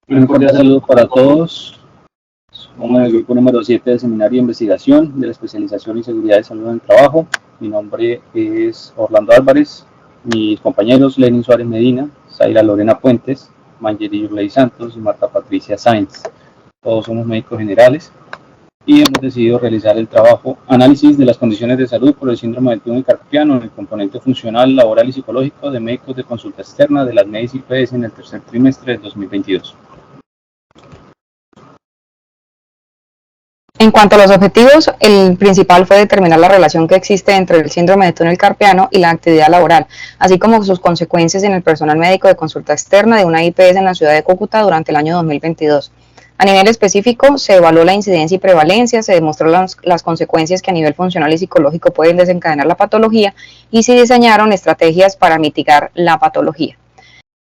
Un cordial saludo para todos. Somos el grupo número 7 del Seminario de Investigación de la Especialización en Seguridad y Salud en el Trabajo. Mi nombre es Orlando Álvarez. Mis compañeros Lenin Suárez Medina, Zaira Lorena Puentes, Mangeli Yurley Santos y Marta Patricia Sáenz. Todos somos médicos generales y hemos decidido realizar el trabajo análisis de las condiciones de salud por el síndrome del túnel carpiano en el componente funcional, laboral y psicológico de médicos de consulta externa de las MEDIS IPS en el tercer trimestre de 2022. En cuanto a los objetivos, el principal fue determinar la relación que existe entre el síndrome de túnel carpiano y la actividad laboral, así como sus consecuencias en el personal médico de consulta externa de una IPS en la ciudad de Cúcuta durante el año 2022. A nivel específico, se evaluó la incidencia y prevalencia, se demostró las consecuencias que a nivel funcional y psicológico pueden desencadenar la patología y se diseñaron estrategias para mitigar la patología.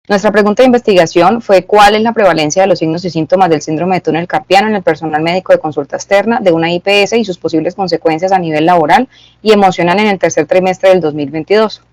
Nuestra pregunta de investigación fue ¿cuál es la prevalencia de los signos y síntomas del síndrome de túnel carpiano en el personal médico de consulta externa de una IPS y sus posibles consecuencias a nivel laboral y emocional en el tercer trimestre del 2022?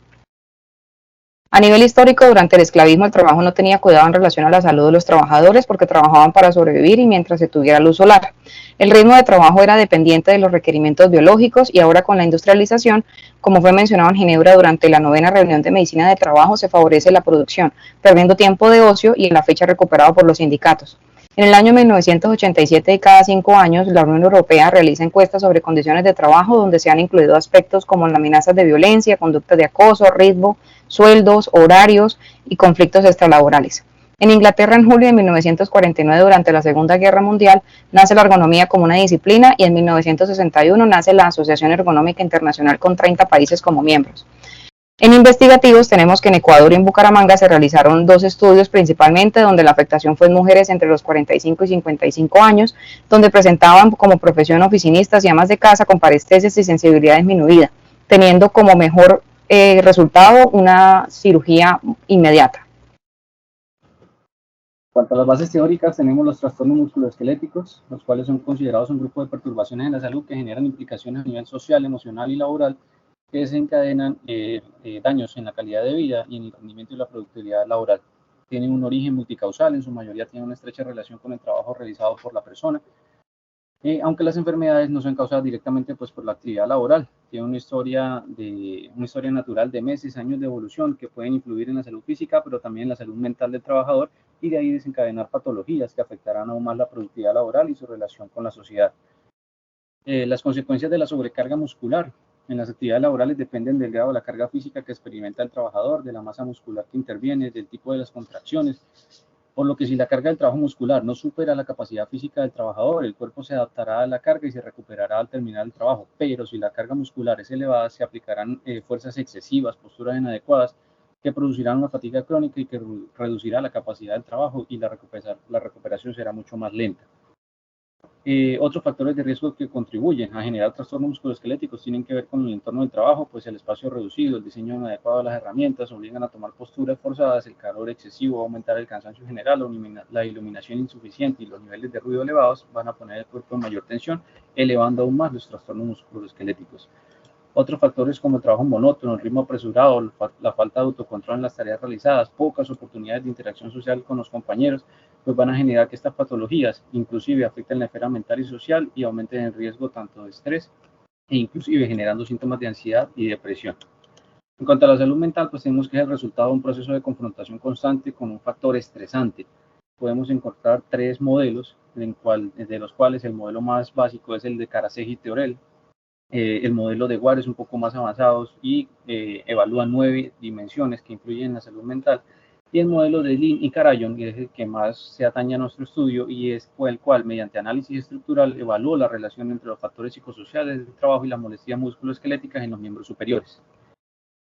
A nivel histórico, durante el esclavismo, el trabajo no tenía cuidado en relación a la salud de los trabajadores porque trabajaban para sobrevivir y mientras se tuviera luz solar. El ritmo de trabajo era dependiente de los requerimientos biológicos y ahora con la industrialización, como fue mencionado en Ginebra durante la 9ª reunión de medicina de trabajo, se favorece la producción, perdiendo tiempo de ocio y en la fecha recuperado por los sindicatos. En el año 1987 y cada 5 años, la Unión Europea realiza encuestas sobre condiciones de trabajo donde se han incluido aspectos como las amenazas de violencia, conductas de acoso, ritmo, sueldos, horarios y conflictos extralaborales. En Inglaterra, en julio de 1949, durante la Segunda Guerra Mundial, nace la ergonomía como una disciplina y en 1961 nace la Asociación Ergonómica Internacional con 30 países como miembros. En investigativos tenemos que en Ecuador y en Bucaramanga se realizaron 2 estudios principalmente donde la afectación fue en mujeres entre los 45 y 55 años, donde presentaban como profesión oficinistas y amas de casa con parestesias y sensibilidad disminuida, teniendo como mejor resultado una cirugía inmediata. En cuanto a las bases teóricas, tenemos los trastornos musculoesqueléticos, los cuales son considerados un grupo de perturbaciones en la salud que generan implicaciones a nivel social, emocional y laboral que desencadenan daños en la calidad de vida y en el rendimiento y la productividad laboral. Tienen un origen multicausal, en su mayoría tienen una estrecha relación con el trabajo realizado por la persona, aunque las enfermedades no son causadas directamente pues, por la actividad laboral. Tienen una historia natural de meses, años de evolución que pueden influir en la salud física, pero también en la salud mental del trabajador y de ahí desencadenar patologías que afectarán aún más la productividad laboral y su relación con la sociedad. Las consecuencias de la sobrecarga muscular en las actividades laborales dependen del grado de la carga física que experimenta el trabajador, de la masa muscular que interviene, del tipo de las contracciones, por lo que si la carga del trabajo muscular no supera la capacidad física del trabajador, el cuerpo se adaptará a la carga y se recuperará al terminar el trabajo, pero si la carga muscular es elevada, se aplicarán fuerzas excesivas, posturas inadecuadas, que producirán una fatiga crónica y que reducirá la capacidad del trabajo y la recuperación será mucho más lenta. Otros factores de riesgo que contribuyen a generar trastornos musculoesqueléticos tienen que ver con el entorno del trabajo, pues el espacio reducido, el diseño inadecuado de las herramientas obligan a tomar posturas forzadas, el calor excesivo, aumentar el cansancio general, la iluminación insuficiente y los niveles de ruido elevados van a poner el cuerpo en mayor tensión, elevando aún más los trastornos musculoesqueléticos. Otros factores como el trabajo monótono, el ritmo apresurado, la falta de autocontrol en las tareas realizadas, pocas oportunidades de interacción social con los compañeros, pues van a generar que estas patologías inclusive afecten la esfera mental y social y aumenten el riesgo tanto de estrés e inclusive generando síntomas de ansiedad y depresión. En cuanto a la salud mental, pues tenemos que es el resultado de un proceso de confrontación constante con un factor estresante. Podemos encontrar 3 modelos, de los cuales el modelo más básico es el de Karasek y Theorel. El modelo de Ware es un poco más avanzado y evalúa 9 dimensiones que influyen en la salud mental. Y el modelo de Lin y Karajan, que es el que más se atañe a nuestro estudio y es el cual, mediante análisis estructural, evaluó la relación entre los factores psicosociales del trabajo y las molestias musculoesqueléticas en los miembros superiores.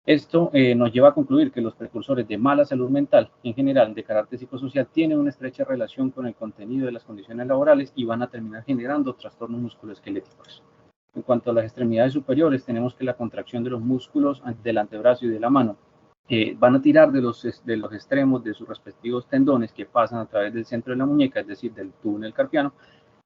Esto nos lleva a concluir que los precursores de mala salud mental, en general de carácter psicosocial, tienen una estrecha relación con el contenido de las condiciones laborales y van a terminar generando trastornos musculoesqueléticos. En cuanto a las extremidades superiores, tenemos que la contracción de los músculos del antebrazo y de la mano van a tirar de los extremos de sus respectivos tendones que pasan a través del centro de la muñeca, es decir, del túnel carpiano,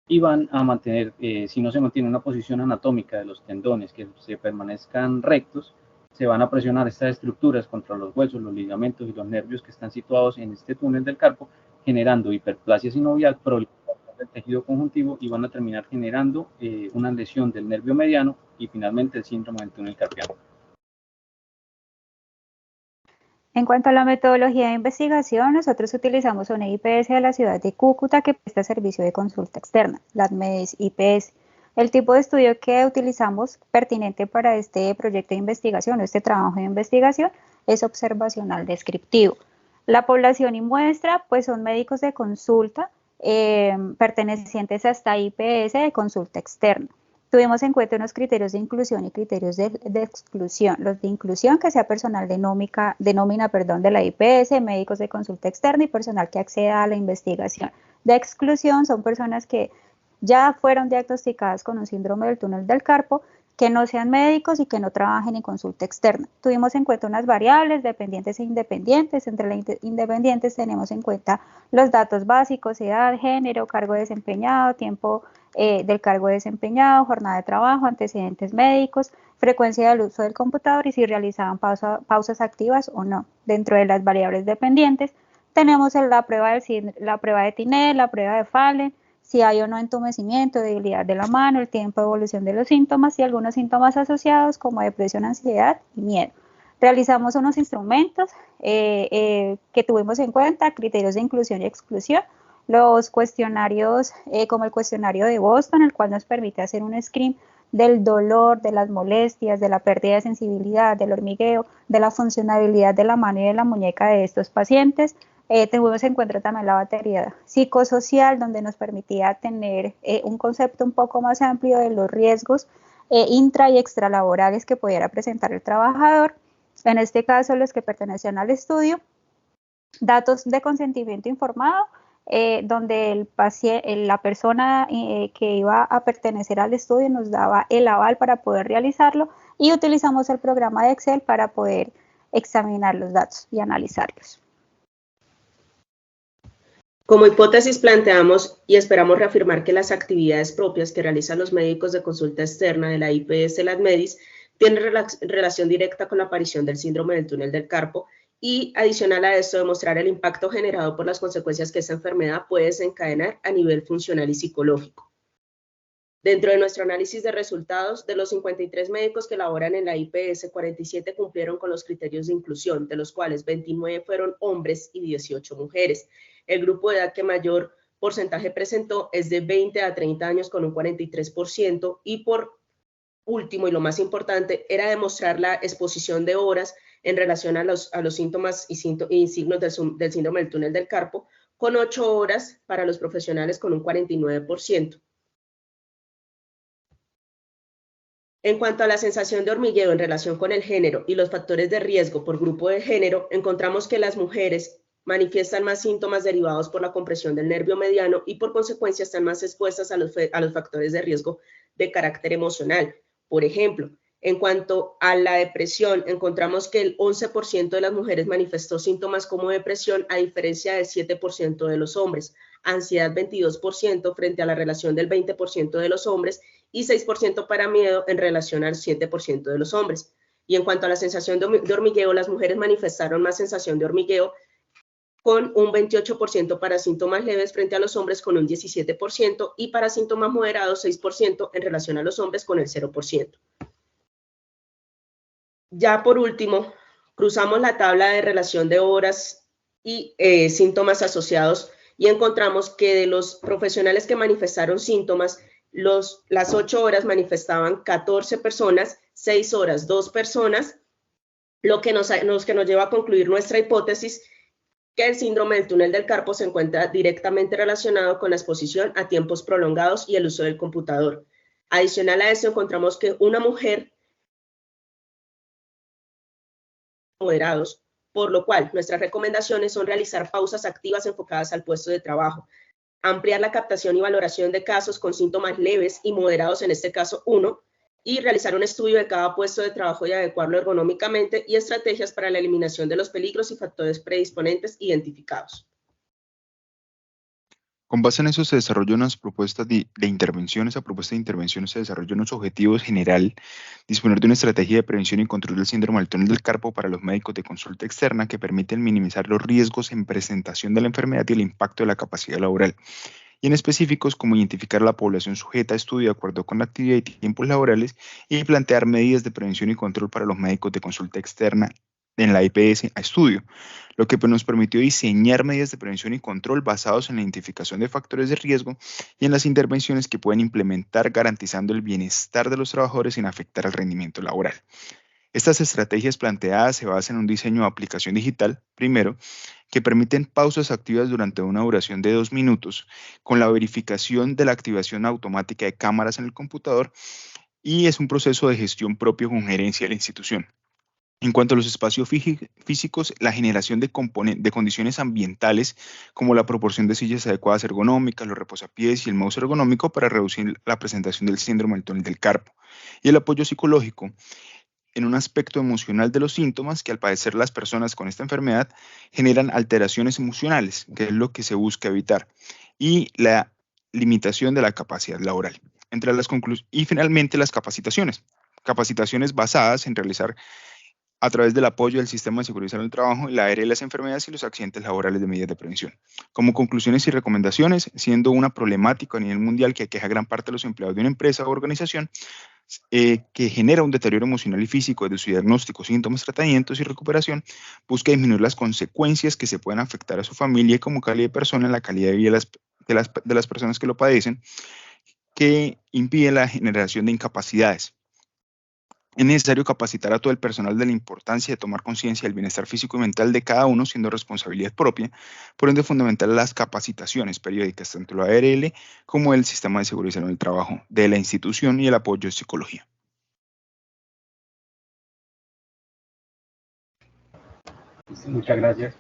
y van a mantener, si no se mantiene una posición anatómica de los tendones que se permanezcan rectos, se van a presionar estas estructuras contra los huesos, los ligamentos y los nervios que están situados en este túnel del carpo, generando hiperplasia sinovial, proliferación del tejido conjuntivo y van a terminar generando una lesión del nervio mediano y finalmente el síndrome del túnel carpiano. En cuanto a la metodología de investigación, nosotros utilizamos una IPS de la ciudad de Cúcuta que presta servicio de consulta externa, la ADMEDIS IPS. El tipo de estudio que utilizamos pertinente para este proyecto de investigación, este trabajo de investigación, es observacional descriptivo. La población y muestra, pues son médicos de consulta pertenecientes a esta IPS de consulta externa. Tuvimos en cuenta unos criterios de inclusión y criterios de exclusión. Los de inclusión, que sea personal de nómina de la IPS, médicos de consulta externa y personal que acceda a la investigación. De exclusión son personas que ya fueron diagnosticadas con un síndrome del túnel del carpo, que no sean médicos y que no trabajen en consulta externa. Tuvimos en cuenta unas variables dependientes e independientes. Entre las independientes tenemos en cuenta los datos básicos: edad, género, cargo desempeñado, tiempo del cargo desempeñado, jornada de trabajo, antecedentes médicos, frecuencia del uso del computador y si realizaban pausas activas o no. Dentro de las variables dependientes tenemos la prueba de Tinel, la prueba de Fallen, si hay o no entumecimiento, debilidad de la mano, el tiempo de evolución de los síntomas y algunos síntomas asociados como depresión, ansiedad y miedo. Realizamos unos instrumentos que tuvimos en cuenta, criterios de inclusión y exclusión, los cuestionarios como el cuestionario de Boston, el cual nos permite hacer un screen del dolor, de las molestias, de la pérdida de sensibilidad, del hormigueo, de la funcionabilidad de la mano y de la muñeca de estos pacientes. Tuvimos en cuenta también la batería psicosocial, donde nos permitía tener un concepto un poco más amplio de los riesgos intra y extralaborales que pudiera presentar el trabajador, en este caso los que pertenecían al estudio, datos de consentimiento informado, donde la persona que iba a pertenecer al estudio nos daba el aval para poder realizarlo, y utilizamos el programa de Excel para poder examinar los datos y analizarlos. Como hipótesis planteamos y esperamos reafirmar que las actividades propias que realizan los médicos de consulta externa de la IPS la ADMEDIS tienen relación directa con la aparición del síndrome del túnel del carpo, y adicional a esto demostrar el impacto generado por las consecuencias que esta enfermedad puede desencadenar a nivel funcional y psicológico. Dentro de nuestro análisis de resultados, de los 53 médicos que laboran en la IPS, 47 cumplieron con los criterios de inclusión, de los cuales 29 fueron hombres y 18 mujeres. El grupo de edad que mayor porcentaje presentó es de 20 a 30 años con un 43%, y por último y lo más importante era demostrar la exposición de horas en relación a los síntomas y signos del síndrome del túnel del carpo, con 8 horas para los profesionales con un 49%. En cuanto a la sensación de hormigueo en relación con el género y los factores de riesgo por grupo de género, encontramos que las mujeres manifiestan más síntomas derivados por la compresión del nervio mediano y por consecuencia están más expuestas a los factores de riesgo de carácter emocional. Por ejemplo, en cuanto a la depresión, encontramos que el 11% de las mujeres manifestó síntomas como depresión, a diferencia del 7% de los hombres, ansiedad 22% frente a la relación del 20% de los hombres y 6% para miedo en relación al 7% de los hombres. Y en cuanto a la sensación de hormigueo, las mujeres manifestaron más sensación de hormigueo con un 28% para síntomas leves frente a los hombres con un 17% y para síntomas moderados 6% en relación a los hombres con el 0%. Ya por último, cruzamos la tabla de relación de horas y síntomas asociados y encontramos que de los profesionales que manifestaron síntomas, las 8 horas manifestaban 14 personas, 6 horas 2 personas, lo que nos lleva a concluir nuestra hipótesis que el síndrome del túnel del carpo se encuentra directamente relacionado con la exposición a tiempos prolongados y el uso del computador. Adicional a esto, encontramos que una mujer moderados, por lo cual nuestras recomendaciones son realizar pausas activas enfocadas al puesto de trabajo, ampliar la captación y valoración de casos con síntomas leves y moderados, en este caso 1, y realizar un estudio de cada puesto de trabajo y adecuarlo ergonómicamente, y estrategias para la eliminación de los peligros y factores predisponentes identificados. Con base en eso se desarrolló unas propuestas de intervención. Esa propuesta de intervención se desarrolló unos objetivos general, disponer de una estrategia de prevención y control del síndrome del túnel del carpo para los médicos de consulta externa que permiten minimizar los riesgos en presentación de la enfermedad y el impacto de la capacidad laboral. Y en específicos como identificar a la población sujeta a estudio de acuerdo con la actividad y tiempos laborales y plantear medidas de prevención y control para los médicos de consulta externa en la IPS a estudio, lo que nos permitió diseñar medidas de prevención y control basados en la identificación de factores de riesgo y en las intervenciones que pueden implementar garantizando el bienestar de los trabajadores sin afectar el rendimiento laboral. Estas estrategias planteadas se basan en un diseño de aplicación digital, primero, que permiten pausas activas durante una duración de 2 minutos, con la verificación de la activación automática de cámaras en el computador, y es un proceso de gestión propio con gerencia de la institución. En cuanto a los espacios físicos, la generación de condiciones ambientales, como la proporción de sillas adecuadas ergonómicas, los reposapiés y el mouse ergonómico para reducir la presentación del síndrome del túnel del carpo. Y el apoyo psicológico, en un aspecto emocional de los síntomas que al padecer las personas con esta enfermedad generan alteraciones emocionales, que es lo que se busca evitar, y la limitación de la capacidad laboral. Y finalmente las capacitaciones basadas en realizar a través del apoyo del sistema de seguridad del trabajo, la ARL de las enfermedades y los accidentes laborales de medidas de prevención. Como conclusiones y recomendaciones, siendo una problemática a nivel mundial que aqueja a gran parte de los empleados de una empresa o organización, que genera un deterioro emocional y físico de su diagnóstico, síntomas, tratamientos y recuperación, busca disminuir las consecuencias que se pueden afectar a su familia y como calidad de persona, la calidad de vida de las personas que lo padecen, que impide la generación de incapacidades. Es necesario capacitar a todo el personal de la importancia de tomar conciencia del bienestar físico y mental de cada uno, siendo responsabilidad propia. Por ende, es fundamental las capacitaciones periódicas, tanto la ARL como el sistema de seguridad en el trabajo de la institución y el apoyo de psicología. Muchas gracias.